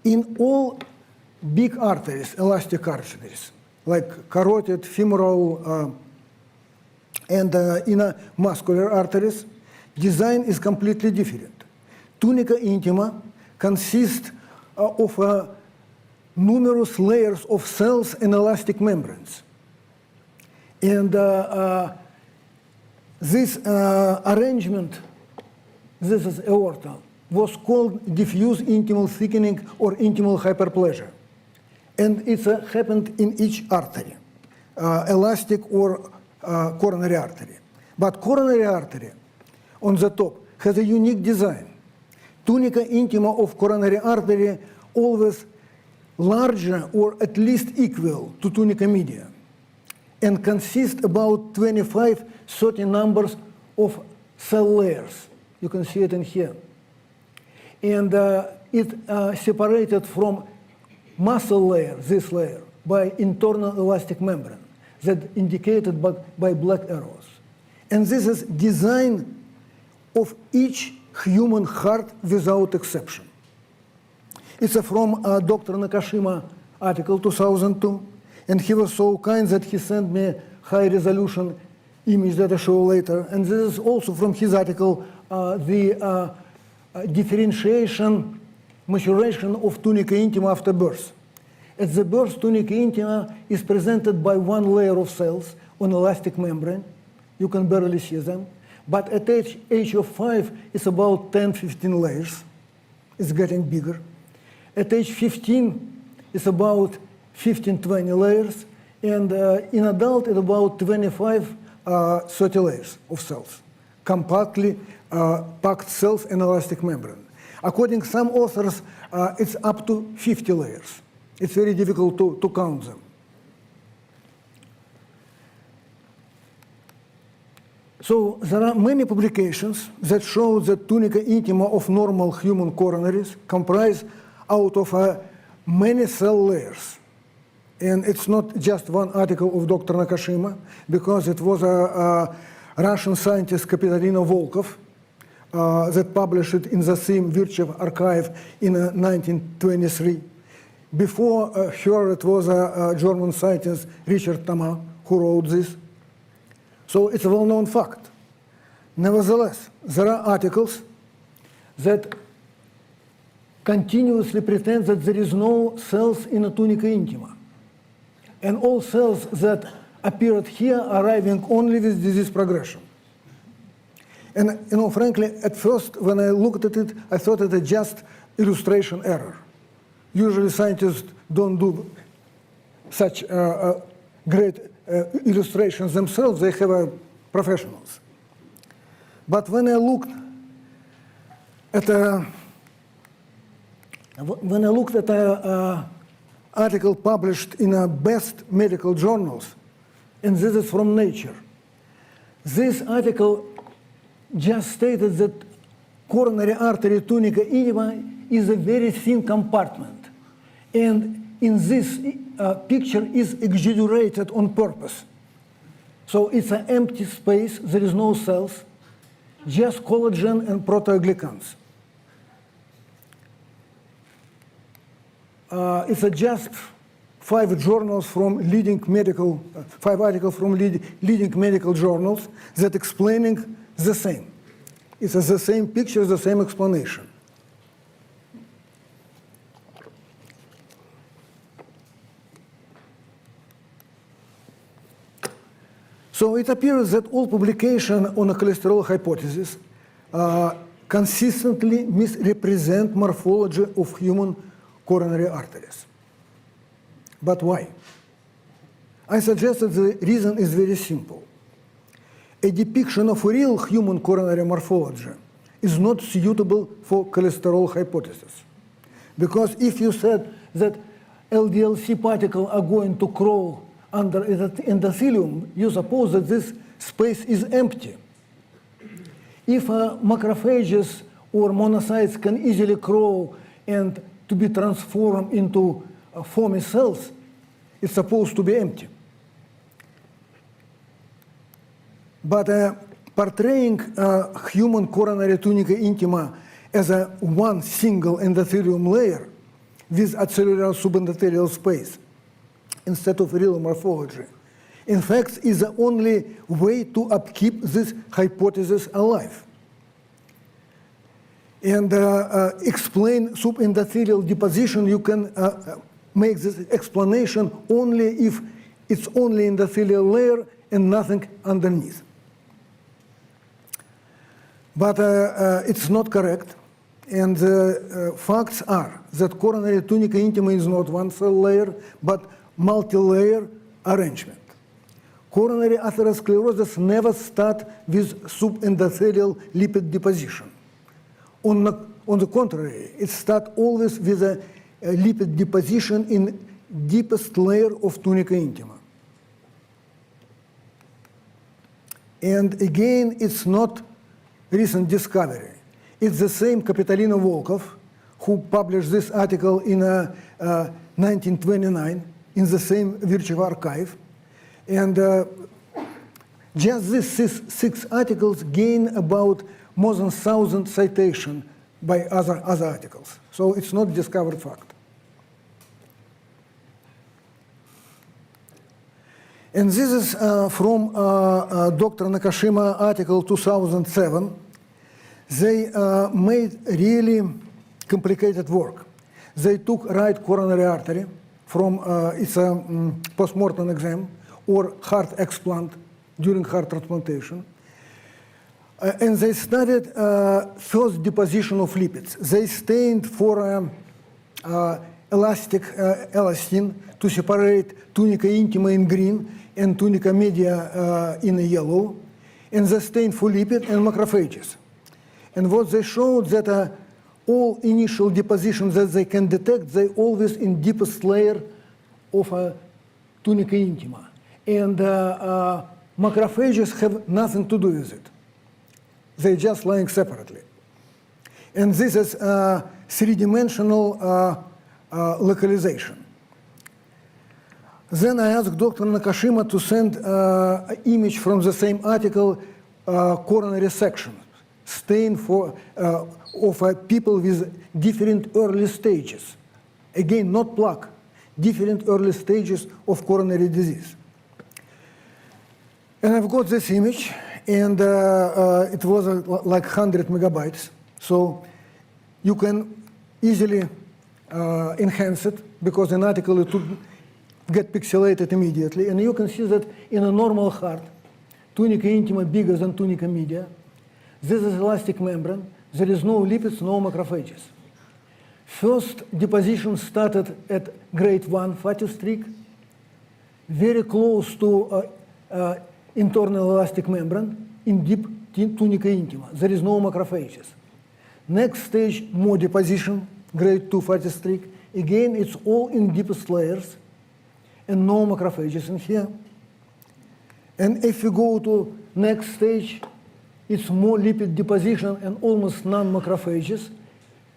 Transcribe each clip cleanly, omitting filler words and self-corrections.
In all big arteries, elastic arteries, like carotid, femoral, and muscular arteries, design is completely different. Tunica intima consists of numerous layers of cells and elastic membranes. And this arrangement, this is aorta, was called diffuse intimal thickening or intimal hyperplasia. And it's happened in each artery, elastic or coronary artery. But coronary artery on the top has a unique design. Tunica intima of coronary artery always larger or at least equal to tunica media and consists about 25-30 numbers of cell layers. You can see it in here. And it separated from muscle layer, this layer, by internal elastic membrane that indicated by black arrows. And this is design of each human heart without exception. It's from Dr. Nakashima article 2002, and he was so kind that he sent me high-resolution image that I show later. And this is also from his article, the differentiation, maturation of tunica intima after birth. At the birth, tunica intima is presented by one layer of cells on elastic membrane. You can barely see them. But at age of 5, it's about 10-15 layers. It's getting bigger. At age 15, it's about 15-20 layers. And in adult, it's about 25-30 layers of cells, compactly packed cells and elastic membrane. According to some authors, it's up to 50 layers. It's very difficult to count them. So there are many publications that show that tunica intima of normal human coronaries comprise out of many cell layers. And it's not just one article of Dr. Nakashima, because it was a Russian scientist, Kapitalina Volkov, that published it in the same Virchow archive in 1923. Before her, it was a German scientist, Richard Thomas, who wrote this. So it's a well-known fact. Nevertheless, there are articles that continuously pretend that there is no cells in a tunica intima. And all cells that appeared here are arriving only with disease progression. And, you know, frankly, at first, when I looked at it, I thought it was just illustration error. Usually scientists don't do such great illustrations themselves, they have professionals. But when I looked at an article published in best medical journals, and this is from Nature, this article just stated that coronary artery tunica intima is a very thin compartment, and in this picture is exaggerated on purpose. So it's an empty space, there is no cells, just collagen and proteoglycans. It's just 5 journals from leading medical, 5 articles from leading medical journals that explaining the same. It's the same picture, the same explanation. So it appears that all publications on a cholesterol hypothesis consistently misrepresent morphology of human coronary arteries. But why? I suggest that the reason is very simple. A depiction of real human coronary morphology is not suitable for cholesterol hypothesis. Because if you said that LDL-C particles are going to crawl under endothelium, you suppose that this space is empty. If macrophages or monocytes can easily crawl and to be transformed into foamy cells, it's supposed to be empty. But portraying human coronary tunica intima as a one single endothelium layer with acellular subendothelial space instead of real morphology, in fact, is the only way to upkeep this hypothesis alive. And explain subendothelial deposition, you can make this explanation only if it's only endothelial layer and nothing underneath. But it's not correct. And the facts are that coronary tunica intima is not one cell layer, but multi-layer arrangement. Coronary atherosclerosis never starts with subendothelial lipid deposition. On the contrary, it starts always with a lipid deposition in deepest layer of tunica intima. And again, it's not recent discovery. It's the same Kapitalina Volkov who published this article in 1929 in the same virtual archive. And just these six articles gain about more than 1,000 citations by other articles. So it's not discovered fact. And this is from Dr. Nakashima article 2007. They made really complicated work. They took right coronary artery from it's a postmortem exam or heart explant during heart transplantation. And they studied first deposition of lipids. They stained for elastic elastin to separate tunica intima in green and tunica media in yellow. And they stained for lipid and macrophages. And what they showed that all initial depositions that they can detect, they always in deepest layer of tunica intima. And macrophages have nothing to do with it. They're just lying separately. And this is three-dimensional localization. Then I asked Dr. Nakashima to send an image from the same article, coronary section, stain for, of people with different early stages. Again, not plaque, different early stages of coronary disease. And I've got this image, and it was like 100 megabytes. So you can easily enhance it, because an article it would get pixelated immediately. And you can see that in a normal heart, tunica intima bigger than tunica media. This is elastic membrane. There is no lipids, no macrophages. First deposition started at grade 1 fatty streak, very close to internal elastic membrane in deep tunica intima. There is no macrophages. Next stage, more deposition, grade 2 fatty streak. Again, it's all in deepest layers and no macrophages in here. And if you go to next stage, it's more lipid deposition and almost non-macrophages.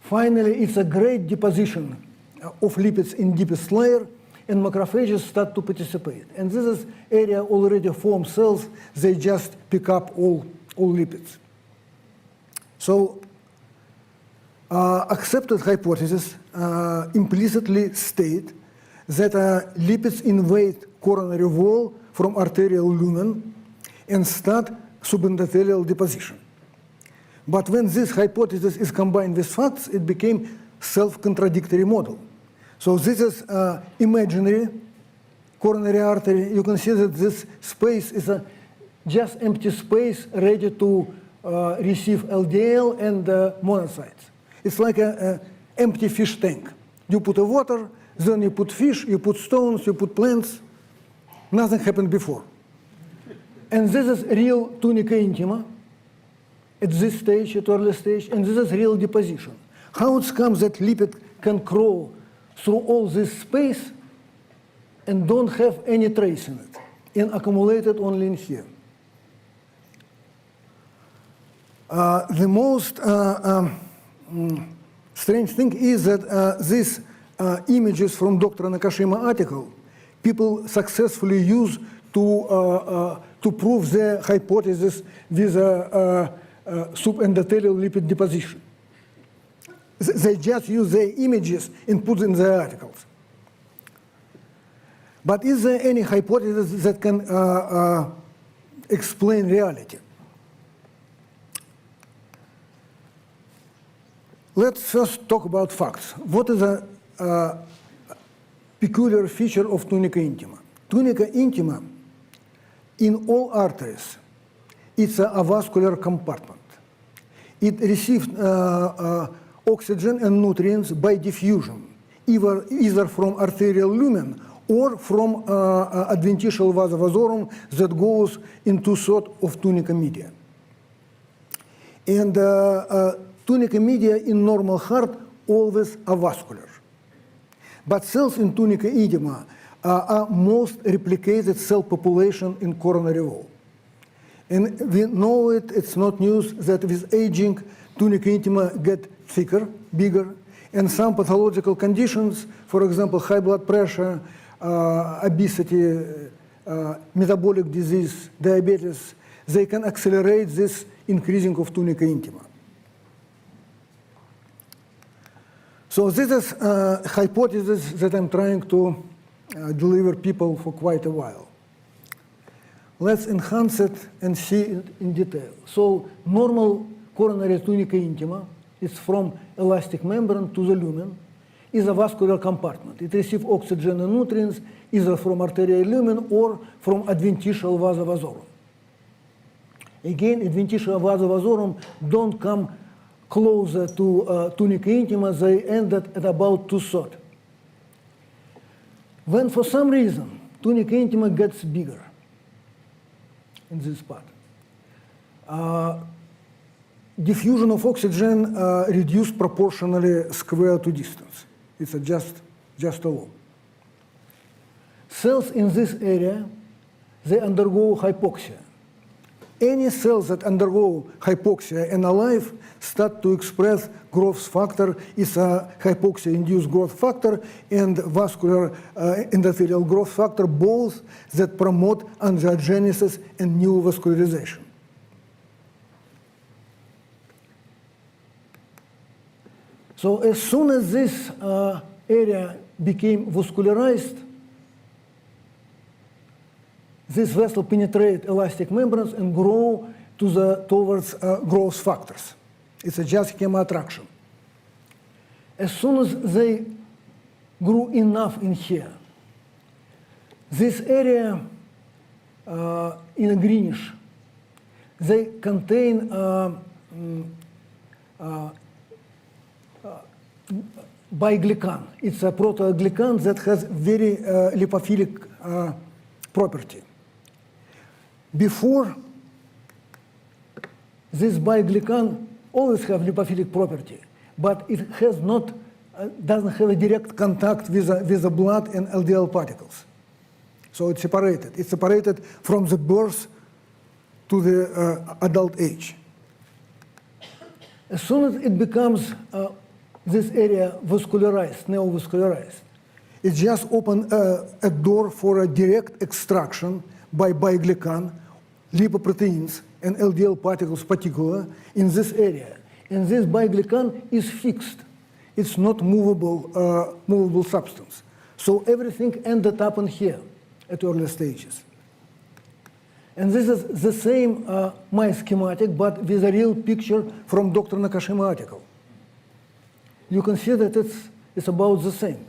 Finally, it's a great deposition of lipids in deepest layer, and macrophages start to participate. And this is area already formed cells. They just pick up all lipids. So accepted hypothesis implicitly state that lipids invade coronary wall from arterial lumen and start subendothelial deposition. But when this hypothesis is combined with facts, it became self-contradictory model. So this is imaginary coronary artery. You can see that this space is a just empty space ready to receive LDL and monocytes. It's like an empty fish tank. You put a water, then you put fish, you put stones, you put plants. Nothing happened before. And this is real tunica intima at this stage, at early stage, and this is real deposition. How it comes that lipid can crawl through all this space and don't have any trace in it, and accumulated only in here? The most strange thing is that these images from Dr. Nakashima article, people successfully use to prove their hypothesis with subendothelial lipid deposition. They just use their images and put in their articles. But is there any hypothesis that can explain reality? Let's first talk about facts. What is a peculiar feature of tunica intima? Tunica intima, in all arteries, it's a avascular compartment. It receives oxygen and nutrients by diffusion, either from arterial lumen or from adventitial vasa vasorum that goes into sort of tunica media. And tunica media in normal heart always avascular. But cells in tunica intima are most replicated cell population in coronary wall. And we know it, it's not news, that with aging, tunica intima get thicker, bigger, and some pathological conditions, for example, high blood pressure, obesity, metabolic disease, diabetes, they can accelerate this increasing of tunica intima. So this is a hypothesis that I'm trying to deliver people for quite a while. Let's enhance it and see it in detail. So normal coronary tunica intima is from elastic membrane to the lumen, is a vascular compartment. It receives oxygen and nutrients either from arterial lumen or from adventitial vasa vasorum. Again, adventitial vasa vasorum don't come closer to tunica intima, they end at about 2/3. When for some reason tunica intima gets bigger in this part, diffusion of oxygen reduced proportionally square to distance. It's just a law. Cells in this area, they undergo hypoxia. Any cells that undergo hypoxia and alive start to express growth factor. It's a hypoxia-induced growth factor and vascular endothelial growth factor, both that promote angiogenesis and neovascularization. So as soon as this area became vascularized, this vessel penetrate elastic membranes and grow towards growth factors. It's a just chemoattraction. As soon as they grew enough in here, this area in a greenish, they contain biglycan. It's a proteoglycan that has very lipophilic property. Before, this biglycan always have lipophilic property, but it has not, doesn't have a direct contact with the blood and LDL particles. So it's separated. It's separated from the birth to the adult age. As soon as it becomes this area vascularized, neovascularized, it just opens a door for a direct extraction by biglycan, lipoproteins, and LDL particles particular in this area. And this biglycan is fixed. It's not movable substance. So everything ended up in here at early stages. And this is the same my schematic, but with a real picture from Dr. Nakashima article. You can see that it's about the same.